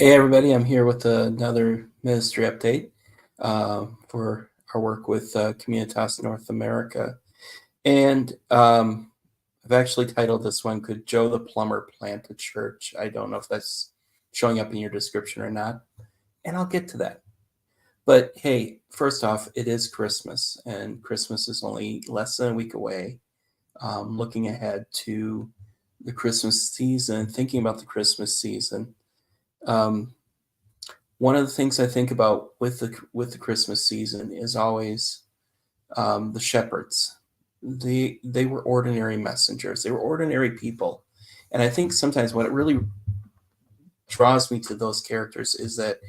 Hey everybody, I'm here with another ministry update for our work with Communitas North America. And I've actually titled this one, Could Joe the Plumber Plant a Church? I don't know if that's showing up in your description or not, and I'll get to that. But hey, first off, it is Christmas, and Christmas is only less than a week away. Looking ahead to the Christmas season, thinking about the Christmas season. Um, One of the things I think about with the Christmas season is always the shepherds. They were ordinary messengers. They were ordinary people, and I think sometimes what it really draws me to those characters is that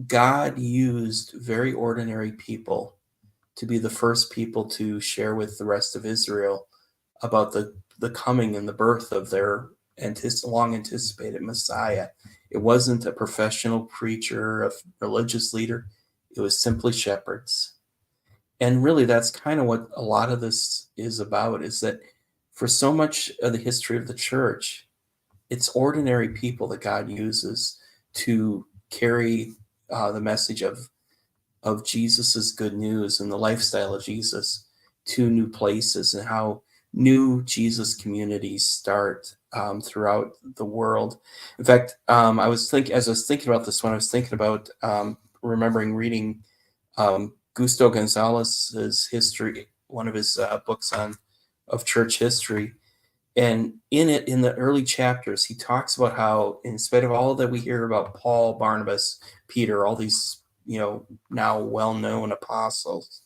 God used very ordinary people to be the first people to share with the rest of Israel about the coming and the birth of their long anticipated Messiah. It wasn't a professional preacher, a religious leader. It was simply shepherds. And really, that's kind of what a lot of this is about, is that for so much of the history of the church, it's ordinary people that God uses to carry the message of Jesus's good news and the lifestyle of Jesus to new places, and how new Jesus communities start throughout the world. In fact, as I was thinking about this one, I was thinking about remembering reading Gusto Gonzalez's history, one of his books on of church history. And in it, in the early chapters, he talks about how, in spite of all that we hear about Paul, Barnabas, Peter, all these, now well-known apostles,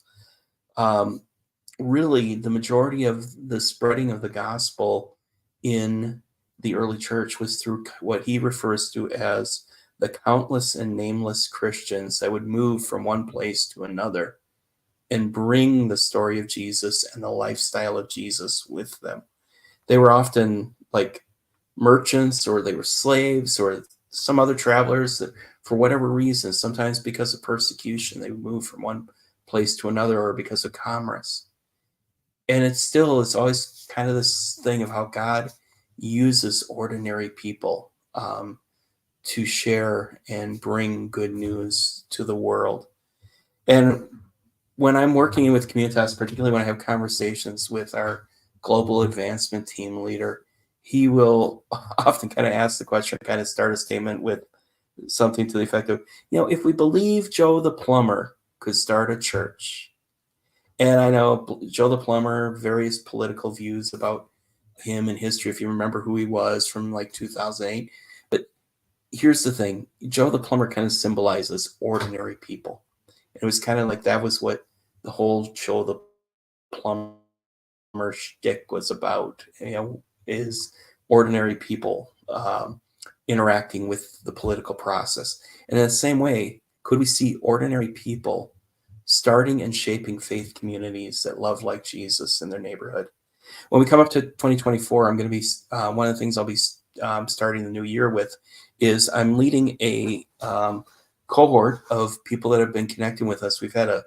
um, really the majority of the spreading of the gospel in the early church was through what he refers to as the countless and nameless Christians that would move from one place to another and bring the story of Jesus and the lifestyle of Jesus with them. They were often like merchants, or they were slaves, or some other travelers that, for whatever reason, sometimes because of persecution, they would move from one place to another, or because of commerce. And it's always kind of this thing of how God uses ordinary people to share and bring good news to the world. And when I'm working with Communitas, particularly when I have conversations with our global advancement team leader, he will often kind of ask the question, kind of start a statement with something to the effect of, if we believe Joe the plumber could start a church. And I know Joe the plumber, various political views about him in history, if you remember who he was from like 2008. But here's the thing, Joe the plumber kind of symbolizes ordinary people. It was kind of like that was what the whole Joe the plumber shtick was about, is ordinary people interacting with the political process. And in the same way, could we see ordinary people starting and shaping faith communities that love like Jesus in their neighborhood? When we come up to 2024, I'm going to be one of the things I'll be starting the new year with is I'm leading a cohort of people that have been connecting with us. We've had a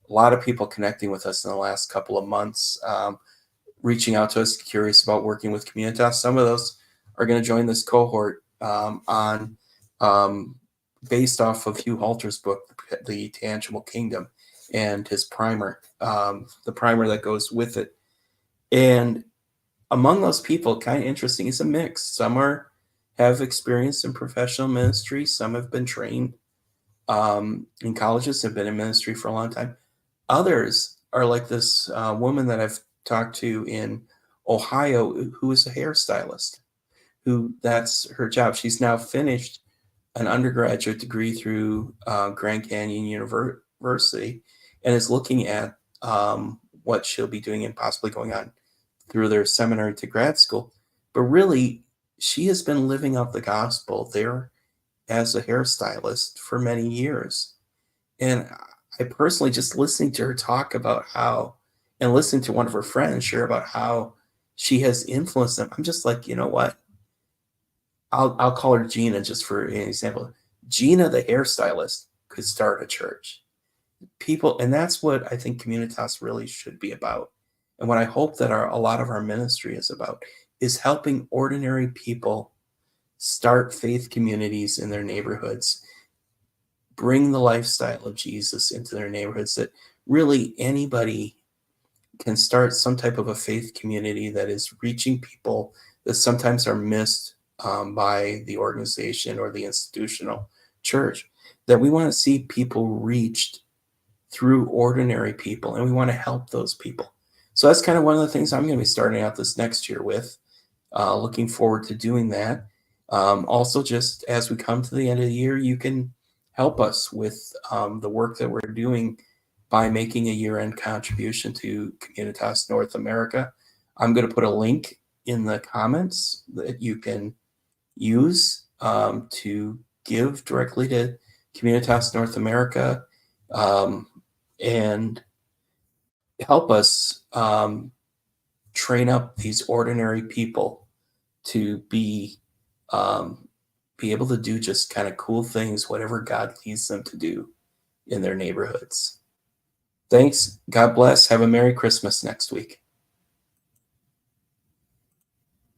lot of people connecting with us in the last couple of months, reaching out to us, curious about working with Communitas. Some of those are going to join this cohort on based off of Hugh Halter's book, The Tangible Kingdom, and his primer, the primer that goes with it. And among those people, kind of interesting, is a mix. Some have experience in professional ministry. Some have been trained in colleges, have been in ministry for a long time. Others are like this woman that I've talked to in Ohio, who is a hairstylist, who that's her job. She's now finished an undergraduate degree through Grand Canyon University, and is looking at what she'll be doing and possibly going on through their seminary to grad school. But really, she has been living out the gospel there as a hairstylist for many years. And I personally, just listening to her talk about how, and listening to one of her friends share about how she has influenced them, I'm just like, you know what? I'll call her Gina just for an example. Gina, the hairstylist, could start a church. People, and that's what I think Communitas really should be about. And what I hope that a lot of our ministry is about is helping ordinary people start faith communities in their neighborhoods, bring the lifestyle of Jesus into their neighborhoods, that really anybody can start some type of a faith community that is reaching people that sometimes are missed by the organization or the institutional church. That we want to see people reached through ordinary people, and we want to help those people. So that's kind of one of the things I'm going to be starting out this next year with. Looking forward to doing that. Also, just as we come to the end of the year, you can help us with the work that we're doing by making a year-end contribution to Communitas North America. I'm going to put a link in the comments that you can use to give directly to Communitas North America, and help us train up these ordinary people to um, be able to do just kind of cool things, whatever God leads them to do in their neighborhoods. Thanks. God bless. Have a Merry Christmas next week.